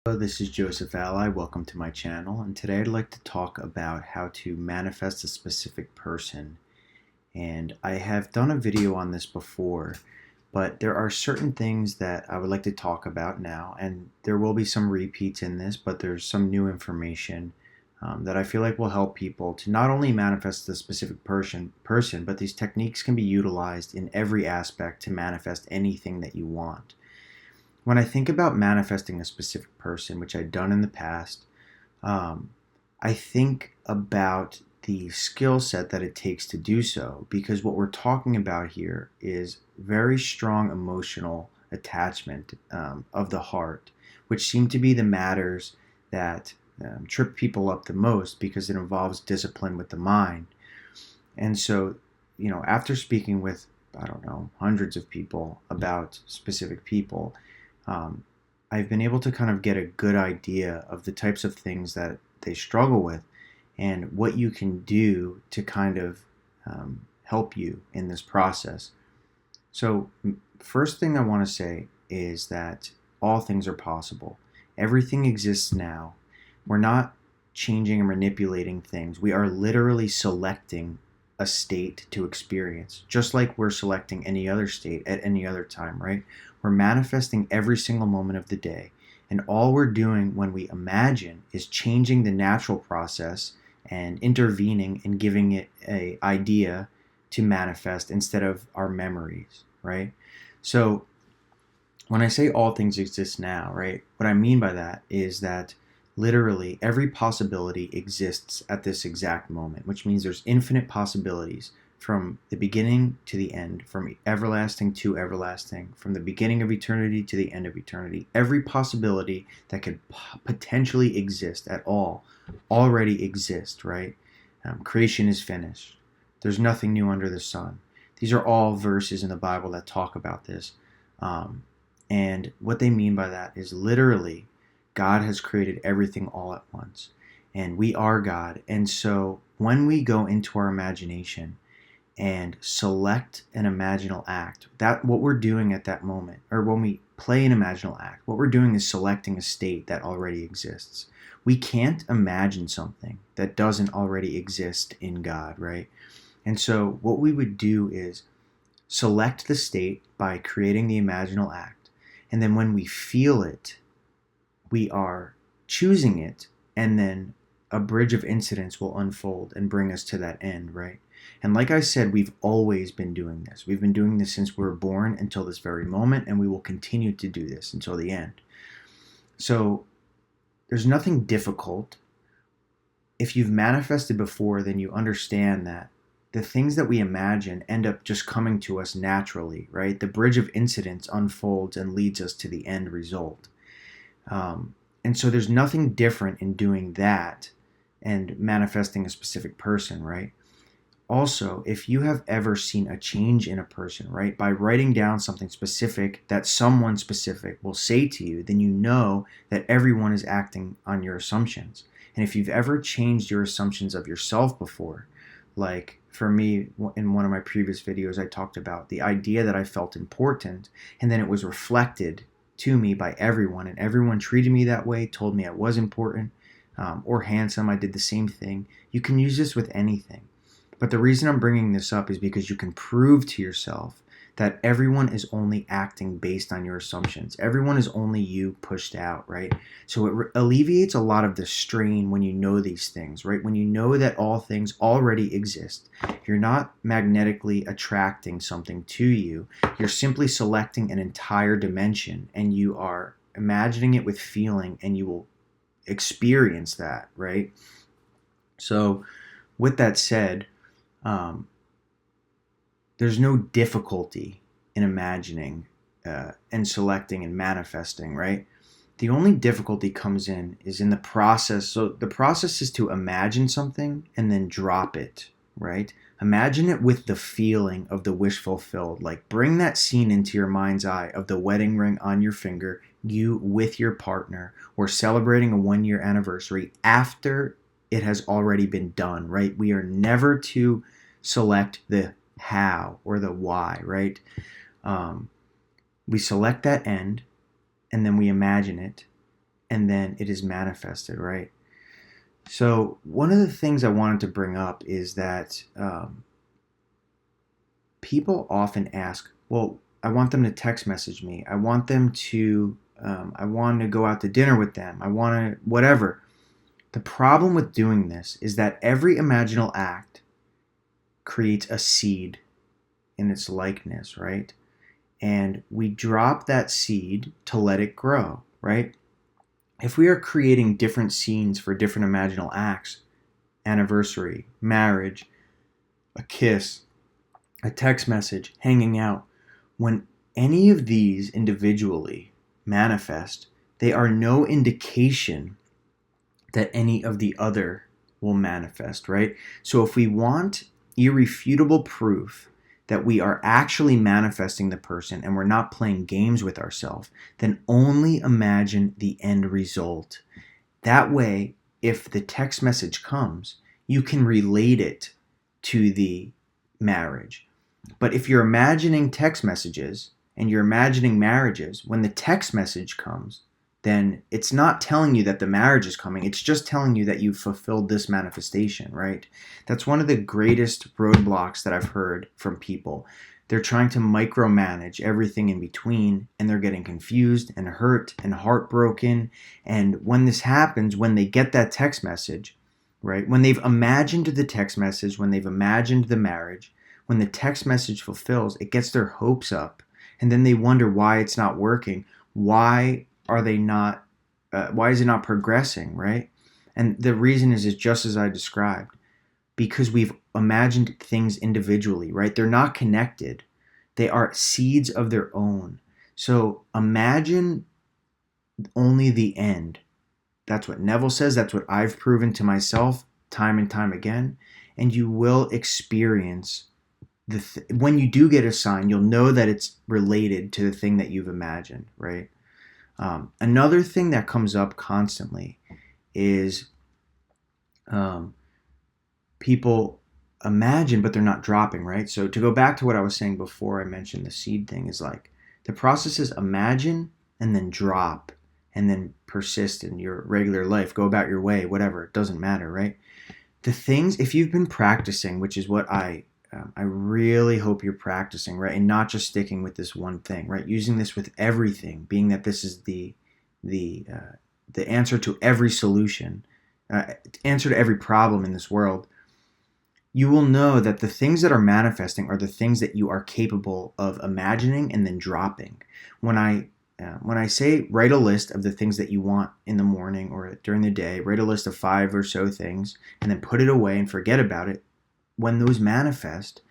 Hello, this is Joseph Alai. Welcome to my channel. And today I'd like to talk about how to manifest a specific person. And I have done a video on this before, but there are certain things that I would like to talk about now. And there will be some repeats in this, but there's some new information that I feel like will help people to not only manifest the specific person, but these techniques can be utilized in every aspect to manifest anything that you want. When I think about manifesting a specific person, which I've done in the past, um, I think about the skill set that it takes to do so, because what we're talking about here is very strong emotional attachment of the heart, which seem to be the matters that trip people up the most because it involves discipline with the mind. And so, after speaking with, I don't know, hundreds of people about specific people, um, I've been able to kind of get a good idea of the types of things that they struggle with and what you can do to kind of help you in this process. So, first thing I want to say is that all things are possible. Everything exists now. We're not changing and manipulating things. We are literally selecting a state to experience, just like we're selecting any other state at any other time, right? We're manifesting every single moment of the day. And all we're doing when we imagine is changing the natural process and intervening and giving it an idea to manifest instead of our memories, right? So when I say all things exist now, right, what I mean by that is that literally every possibility exists at this exact moment, which means there's infinite possibilities from the beginning to the end, from everlasting to everlasting, from the beginning of eternity to the end of eternity. Every possibility that could potentially exist at all already exists, right? Creation is finished. There's nothing new under the sun. These are all verses in the Bible that talk about this. And what they mean by that is literally God has created everything all at once. And we are God. And so when we go into our imagination and select an imaginal act, that what we're doing at that moment, or when we play an imaginal act, what we're doing is selecting a state that already exists. We can't imagine something that doesn't already exist in God, right? And so what we would do is select the state by creating the imaginal act. And then when we feel it, we are choosing it, and then a bridge of incidents will unfold and bring us to that end, right? And like I said, we've always been doing this. We've been doing this since we were born until this very moment, and we will continue to do this until the end. So there's nothing difficult. If you've manifested before, then you understand that the things that we imagine end up just coming to us naturally, right? The bridge of incidents unfolds and leads us to the end result. And so there's nothing different in doing that and manifesting a specific person, right? Also, if you have ever seen a change in a person, right, by writing down something specific that someone specific will say to you, then you know that everyone is acting on your assumptions. And if you've ever changed your assumptions of yourself before, like for me, in one of my previous videos, I talked about the idea that I felt important, and then it was reflected to me by everyone, and everyone treated me that way, told me I was important or handsome. I did the same thing. You can use this with anything. But the reason I'm bringing this up is because you can prove to yourself that everyone is only acting based on your assumptions. Everyone is only you pushed out, right? So it alleviates a lot of the strain when you know these things, right? When you know that all things already exist. You're not magnetically attracting something to you. You're simply selecting an entire dimension, and you are imagining it with feeling, and you will experience that, right? So with that said, there's no difficulty in imagining and selecting and manifesting, right? The only difficulty comes in is in the process. So the process is to imagine something and then drop it, right? Imagine it with the feeling of the wish fulfilled. Like bring that scene into your mind's eye of the wedding ring on your finger, you with your partner, or celebrating a 1-year anniversary after it has already been done, right? We are never to select the how or the why, right? We select that end, and then we imagine it, and then it is manifested, right? So one of the things I wanted to bring up is that people often ask, well, I want them to text message me. I want them to, I want to go out to dinner with them. I want to, whatever. The problem with doing this is that every imaginal act creates a seed in its likeness, right? And we drop that seed to let it grow, right? If we are creating different scenes for different imaginal acts, anniversary, marriage, a kiss, a text message, hanging out, when any of these individually manifest, they are no indication that any of the other will manifest, right? So if we want irrefutable proof that we are actually manifesting the person and we're not playing games with ourselves, then only imagine the end result. That way, if the text message comes, you can relate it to the marriage. But if you're imagining text messages and you're imagining marriages, when the text message comes, then it's not telling you that the marriage is coming. It's just telling you that you've fulfilled this manifestation, right? That's one of the greatest roadblocks that I've heard from people. They're trying to micromanage everything in between, and they're getting confused and hurt and heartbroken. And when this happens, when they get that text message, right? When they've imagined the text message, when they've imagined the marriage, when the text message fulfills, it gets their hopes up. And then they wonder why it's not working. Why are they not, why is it not progressing, right? And the reason is just as I described, because we've imagined things individually, right? They're not connected. They are seeds of their own. So imagine only the end. That's what Neville says. That's what I've proven to myself time and time again. And you will experience when you do get a sign, you'll know that it's related to the thing that you've imagined, right? Another thing that comes up constantly is people imagine, but they're not dropping, right? So to go back to what I was saying before I mentioned the seed thing, is like the process is imagine and then drop and then persist in your regular life, go about your way, whatever, it doesn't matter, right? The things, if you've been practicing, which is what I really hope you're practicing, right? And not just sticking with this one thing, right? Using this with everything, being that this is the answer to every solution, answer to every problem in this world. You will know that the things that are manifesting are the things that you are capable of imagining and then dropping. When I say write a list of the things that you want in the morning or during the day, write a list of 5 or so things, and then put it away and forget about it. When those manifest,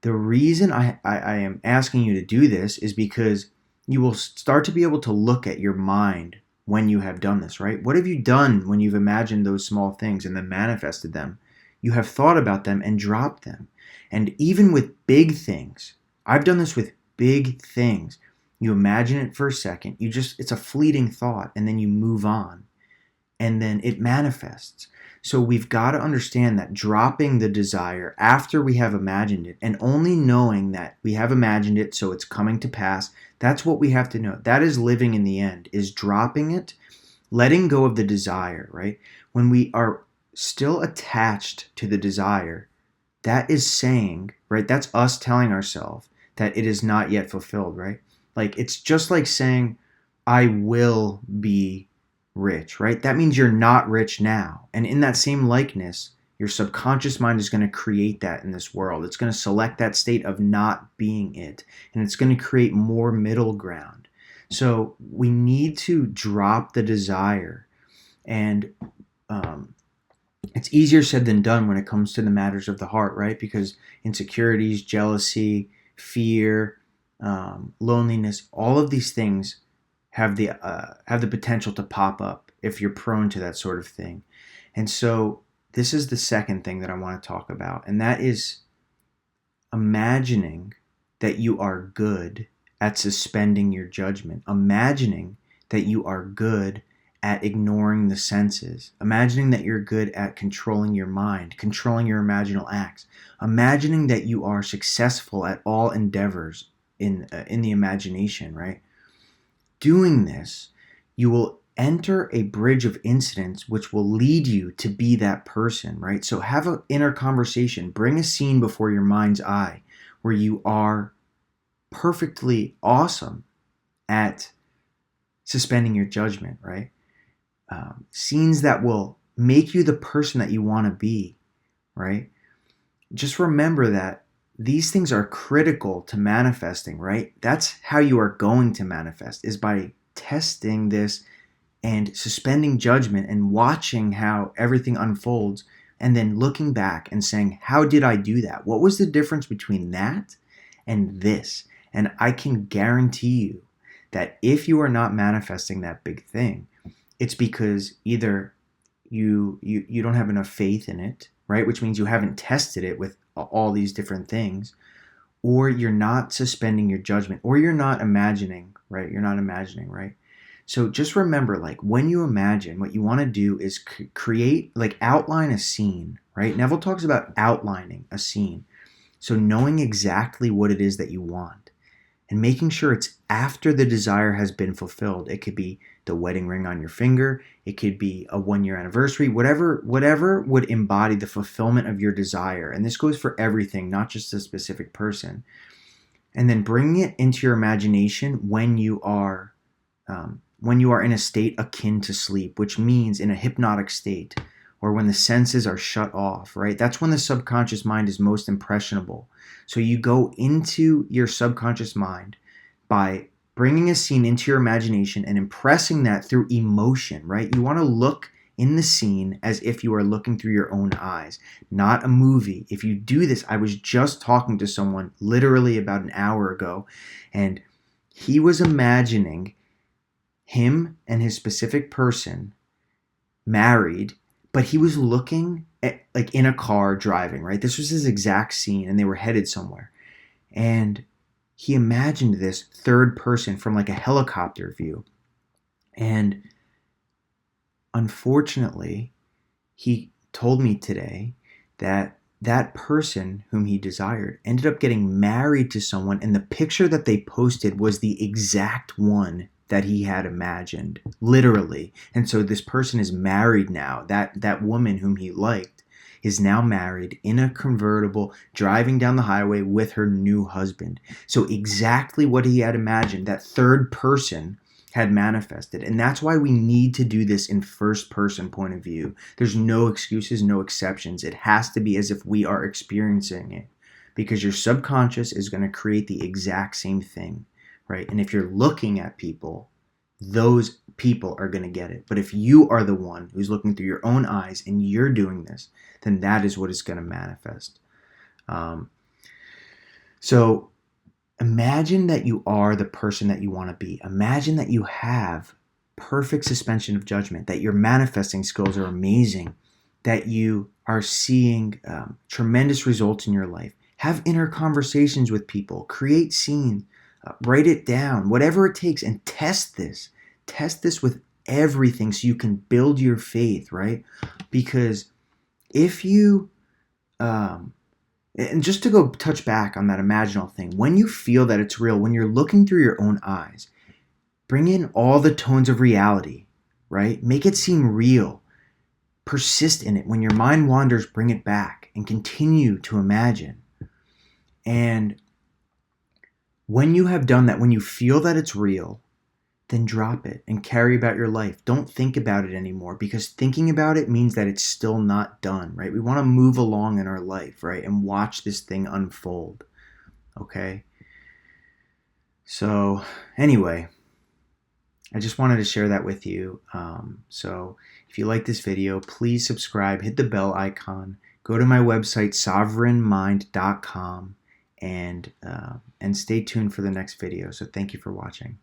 the reason I am asking you to do this is because you will start to be able to look at your mind when you have done this, right? What have you done when you've imagined those small things and then manifested them? You have thought about them and dropped them. And even with big things, I've done this with big things. You imagine it for a second, it's a fleeting thought, and then you move on, and then it manifests. So we've got to understand that dropping the desire after we have imagined it, and only knowing that we have imagined it so it's coming to pass, that's what we have to know. That is living in the end, is dropping it, letting go of the desire, right? When we are still attached to the desire, that is saying, right? That's us telling ourselves that it is not yet fulfilled, right? Like, it's just like saying, I will be rich, right? That means you're not rich now. And in that same likeness, your subconscious mind is going to create that in this world. It's going to select that state of not being it. And it's going to create more middle ground. So we need to drop the desire. And it's easier said than done when it comes to the matters of the heart, right? Because insecurities, jealousy, fear, loneliness, all of these things have the potential to pop up if you're prone to that sort of thing. And so this is the second thing that I want to talk about, and that is imagining that you are good at suspending your judgment, imagining that you are good at ignoring the senses, imagining that you're good at controlling your mind, controlling your imaginal acts, imagining that you are successful at all endeavors in the imagination, right? Doing this, you will enter a bridge of incidents which will lead you to be that person, right? So have an inner conversation. Bring a scene before your mind's eye where you are perfectly awesome at suspending your judgment, right? Scenes that will make you the person that you want to be, right? Just remember that these things are critical to manifesting, right? That's how you are going to manifest, is by testing this and suspending judgment and watching how everything unfolds, and then looking back and saying, how did I do that? What was the difference between that and this? And I can guarantee you that if you are not manifesting that big thing, it's because either you don't have enough faith in it, right? Which means you haven't tested it with all these different things, or you're not suspending your judgment, or you're not imagining, right? You're not imagining, right? So just remember, like, when you imagine, what you want to do is create, like, outline a scene, right? Neville talks about outlining a scene. So knowing exactly what it is that you want and making sure it's after the desire has been fulfilled. It could be the wedding ring on your finger. It could be a 1-year anniversary, whatever would embody the fulfillment of your desire. And this goes for everything, not just a specific person. And then bringing it into your imagination when you are in a state akin to sleep, which means in a hypnotic state, or when the senses are shut off, right? That's when the subconscious mind is most impressionable. So you go into your subconscious mind by bringing a scene into your imagination and impressing that through emotion, right? You want to look in the scene as if you are looking through your own eyes, not a movie. If you do this, I was just talking to someone literally about an hour ago, and he was imagining him and his specific person married, but he was looking at, like, in a car driving, right? This was his exact scene, and they were headed somewhere. And he imagined this third person from, like, a helicopter view. And unfortunately, he told me today that that person whom he desired ended up getting married to someone, and the picture that they posted was the exact one that he had imagined, literally. And so this person is married now. That woman whom he liked is now married in a convertible, driving down the highway with her new husband. So exactly what he had imagined, that third person had manifested. And that's why we need to do this in first person point of view. There's no excuses, no exceptions. It has to be as if we are experiencing it, because your subconscious is going to create the exact same thing, right? And if you're looking at people, those people are going to get it. But if you are the one who's looking through your own eyes and you're doing this, then that is what is going to manifest. So imagine that you are the person that you want to be. Imagine that you have perfect suspension of judgment, that your manifesting skills are amazing, that you are seeing tremendous results in your life. Have inner conversations with people, create scenes, write it down, whatever it takes, and test this. Test this with everything so you can build your faith, right? Because if you, and just to go touch back on that imaginal thing, when you feel that it's real, when you're looking through your own eyes, bring in all the tones of reality, right? Make it seem real. Persist in it. When your mind wanders, bring it back and continue to imagine. And when you have done that, when you feel that it's real, then drop it and carry about your life. Don't think about it anymore, because thinking about it means that it's still not done, right? We want to move along in our life, right? And watch this thing unfold, okay? So anyway, I just wanted to share that with you. So if you like this video, please subscribe, hit the bell icon, go to my website, sovereignmind.com, and stay tuned for the next video. So thank you for watching.